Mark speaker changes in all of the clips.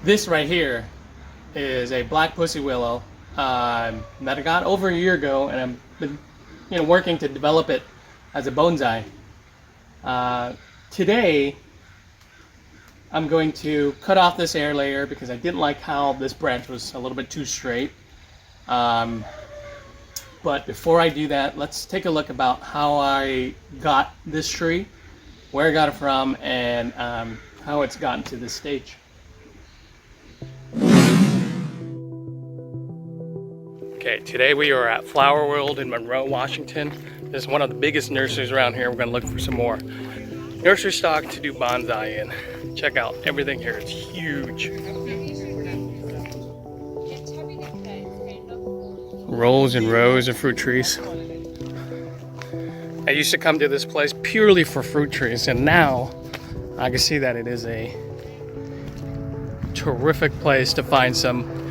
Speaker 1: This right here is a black pussy willow that I got over a year ago, and I've been working to develop it as a bonsai. Today I'm going to cut off this air layer because I didn't like how this branch was a little bit too straight. But before I do that, let's take a look about how I got this tree, where I got it from, and how it's gotten to this stage. Okay, today we are at Flower World in Monroe, Washington. This is one of the biggest nurseries around here. We're going to look for some more nursery stock to do bonsai in. Check out everything here. It's huge. Rows and rows of fruit trees. I used to come to this place purely for fruit trees, and now I can see that it is a terrific place to find some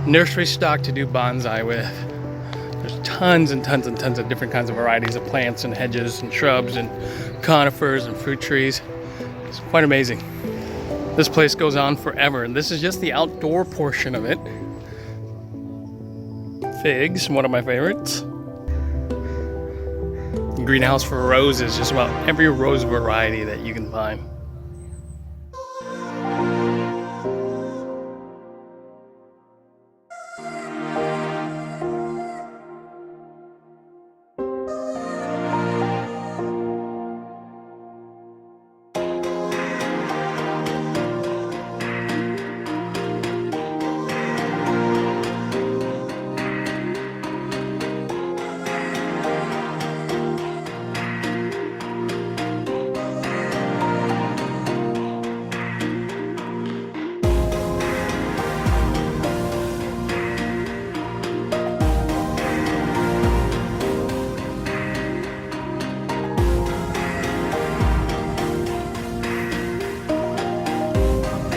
Speaker 1: nursery stock to do bonsai with. There's tons and tons and tons of different kinds of varieties of plants and hedges and shrubs and conifers and fruit trees. It's quite amazing. This place goes on forever, and this is just the outdoor portion of it. Figs, one of my favorites. Greenhouse for roses, just about every rose variety that you can find.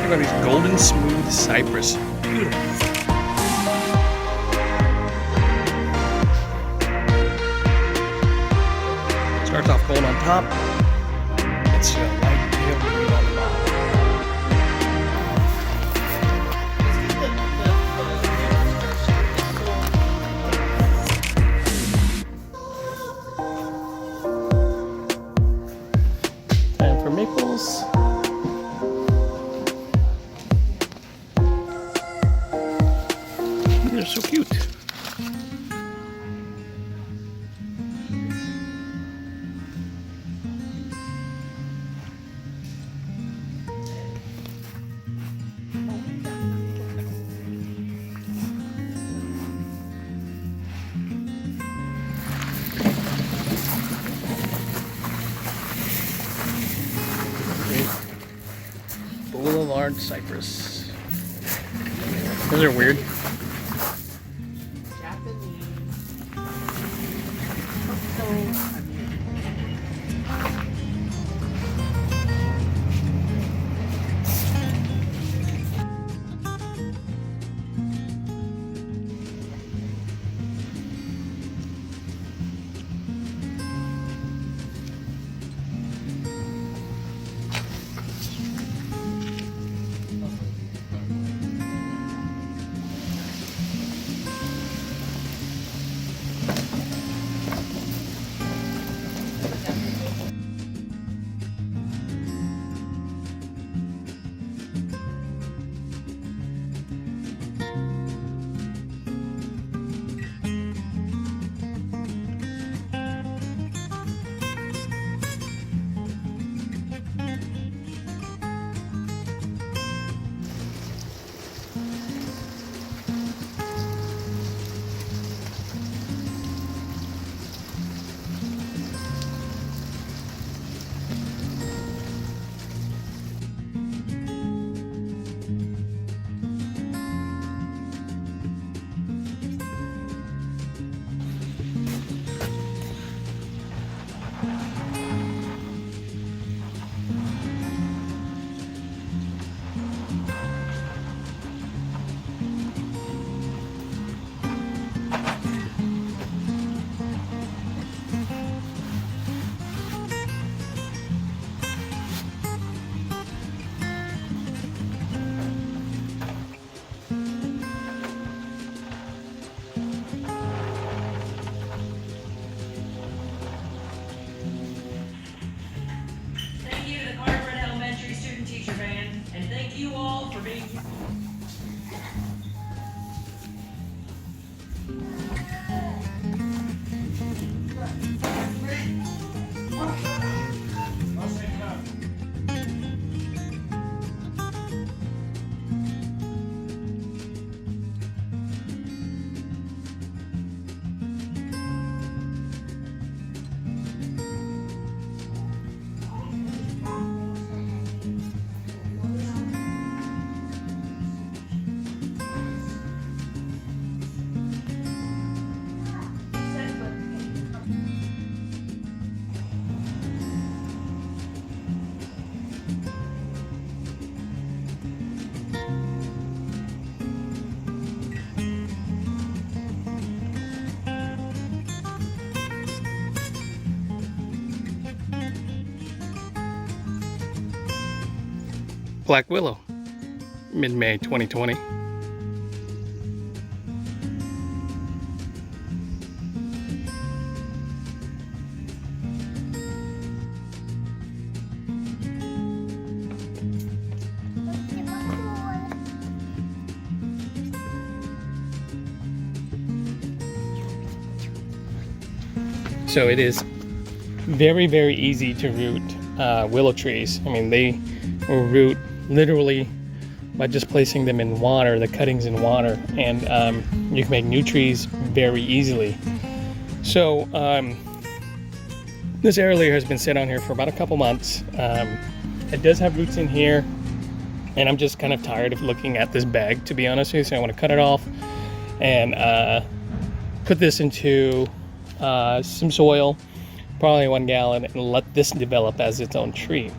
Speaker 1: Look at these golden smooth cypress. Beautiful. Starts off gold on top. It's a light pale green on the bottom. Time for maples. They're so cute. Boulevard cypress. Those are weird. Black Willow, mid-May 2020. So it is very, very easy to root willow trees. I mean, they will root literally by just placing them in water, the cuttings in water, and you can make new trees very easily. So this air has been set on here for about a couple months. It does have roots in here, and I'm just kind of tired of looking at this bag, to be honest with you. So I want to cut it off and put this into some soil, probably 1 gallon, and let this develop as its own tree.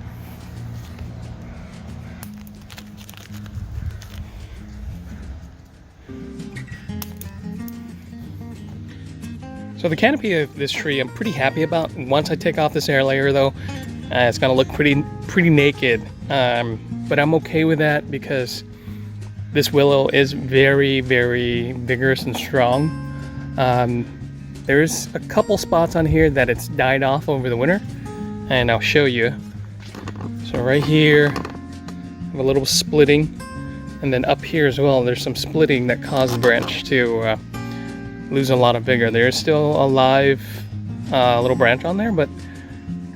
Speaker 1: So the canopy of this tree I'm pretty happy about. Once I take off this air layer though, it's gonna look pretty naked, but I'm okay with that because this willow is very, very vigorous and strong. There's a couple spots on here that it's died off over the winter, and I'll show you. So right here, I have a little splitting, and then up here as well, there's some splitting that caused the branch to lose a lot of vigor. There's still a live little branch on there, but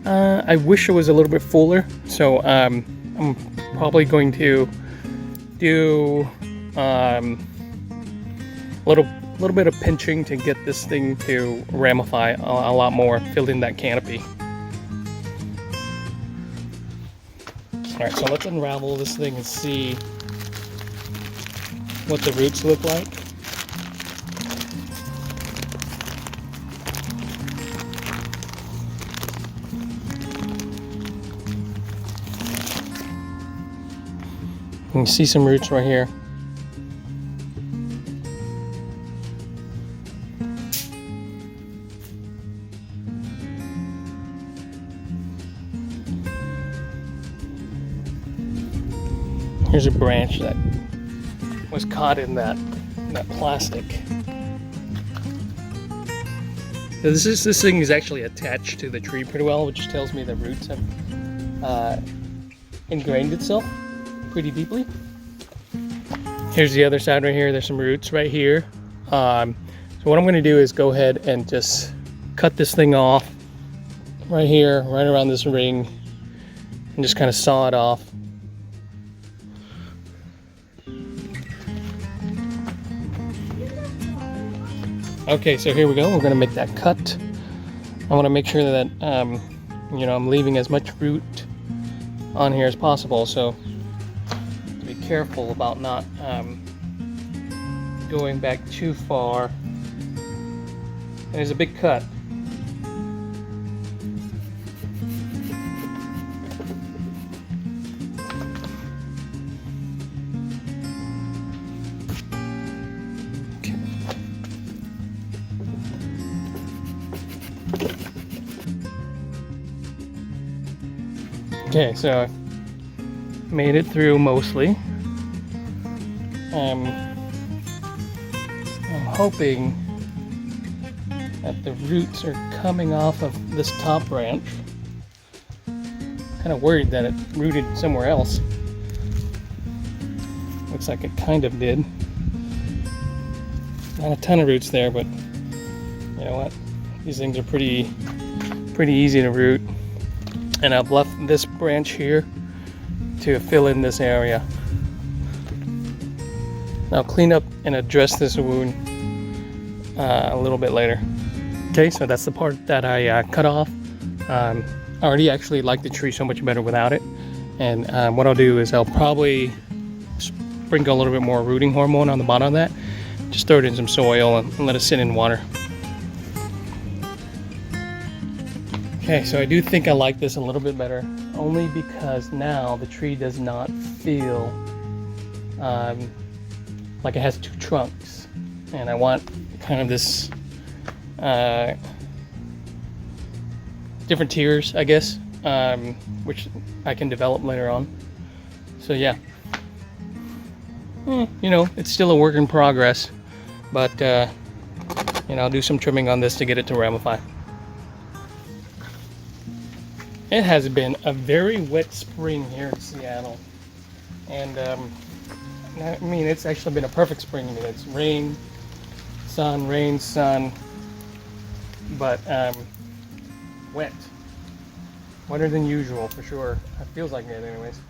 Speaker 1: I wish it was a little bit fuller. So I'm probably going to do a little bit of pinching to get this thing to ramify a lot more, fill in that canopy. Alright, so let's unravel this thing and see what the roots look like. You can see some roots right here. Here's a branch that was caught in that plastic. So this thing is actually attached to the tree pretty well, which tells me the roots have ingrained itself pretty deeply. Here's the other side right here. There's some roots right here. So what I'm going to do is go ahead and just cut this thing off right here, right around this ring, and just kind of saw it off. Okay, so here we go. We're going to make that cut. I want to make sure that I'm leaving as much root on here as possible. So be careful about not going back too far. And there's a big cut. Okay, so I made it through mostly. I'm hoping that the roots are coming off of this top branch. Kind of worried that it rooted somewhere else. Looks like it kind of did. Not a ton of roots there, but you know what? These things are pretty easy to root. And I've left this branch here to fill in this area. I'll clean up and address this wound a little bit later. Okay, so that's the part that I cut off. I already actually like the tree so much better without it. And what I'll do is I'll probably sprinkle a little bit more rooting hormone on the bottom of that. Just throw it in some soil and let it sit in water. Okay, so I do think I like this a little bit better, only because now the tree does not feel like it has two trunks. And I want kind of this different tiers, I guess, which I can develop later on. So yeah, you know, it's still a work in progress, but you know, I'll do some trimming on this to get it to ramify. It has been a very wet spring here in Seattle, and I mean, it's actually been a perfect spring. I mean, it's rain, sun, but wet, wetter than usual for sure. It feels like it anyways.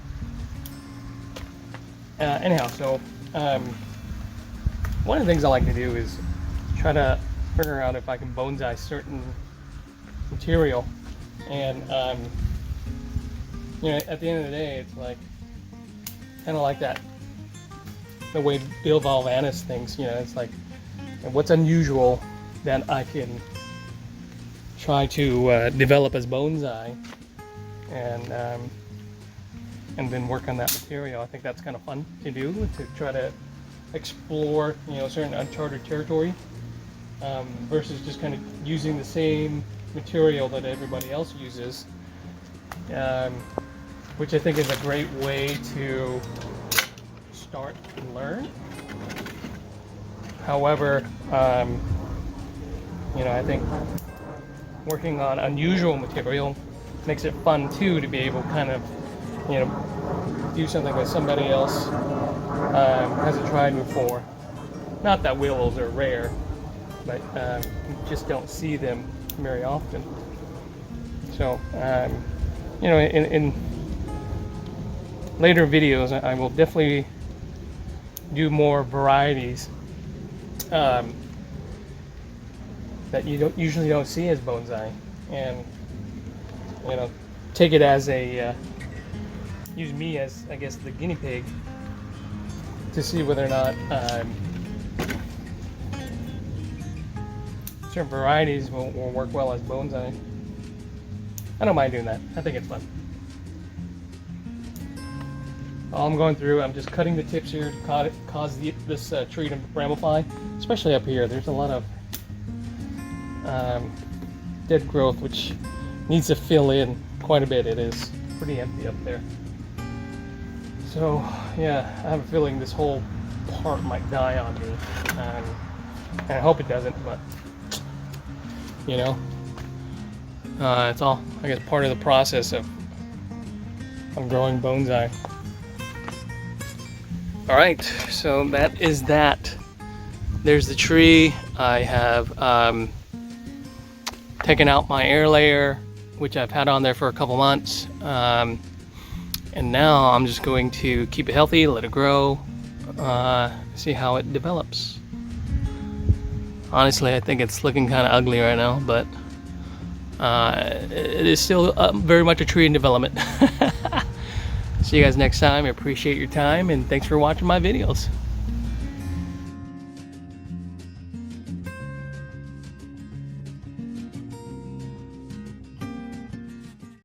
Speaker 1: Anyhow, so one of the things I like to do is try to figure out if I can bonsai certain material, and you know, at the end of the day, it's like kind of like that, the way Bill Valvanis thinks. You know, it's like, what's unusual that I can try to develop as bonsai, and then work on that material. I think that's kind of fun to do, to try to explore, you know, certain uncharted territory, versus just kind of using the same material that everybody else uses, which I think is a great way to start and learn. However, you know, I think working on unusual material makes it fun too, to be able to kind of, you know, do something that somebody else hasn't tried before. Not that willows are rare, but you just don't see them very often. So, you know, in later videos, I will definitely do more varieties that you usually don't see as bonsai, and you know, take it as a use me as, I guess, the guinea pig to see whether or not certain varieties will work well as bonsai. I don't mind doing that. I think it's fun. All I'm going through, I'm just cutting the tips here to cause this tree to ramify, especially up here. There's a lot of dead growth, which needs to fill in quite a bit. It is pretty empty up there. So yeah, I have a feeling this whole part might die on me, and I hope it doesn't, but you know, it's all, I guess, part of the process of growing bonsai. All right, so that is that. There's the tree. I have taken out my air layer, which I've had on there for a couple months. And now I'm just going to keep it healthy, let it grow, see how it develops. Honestly, I think it's looking kind of ugly right now, but it is still very much a tree in development. See you guys next time. I appreciate your time, and thanks for watching my videos.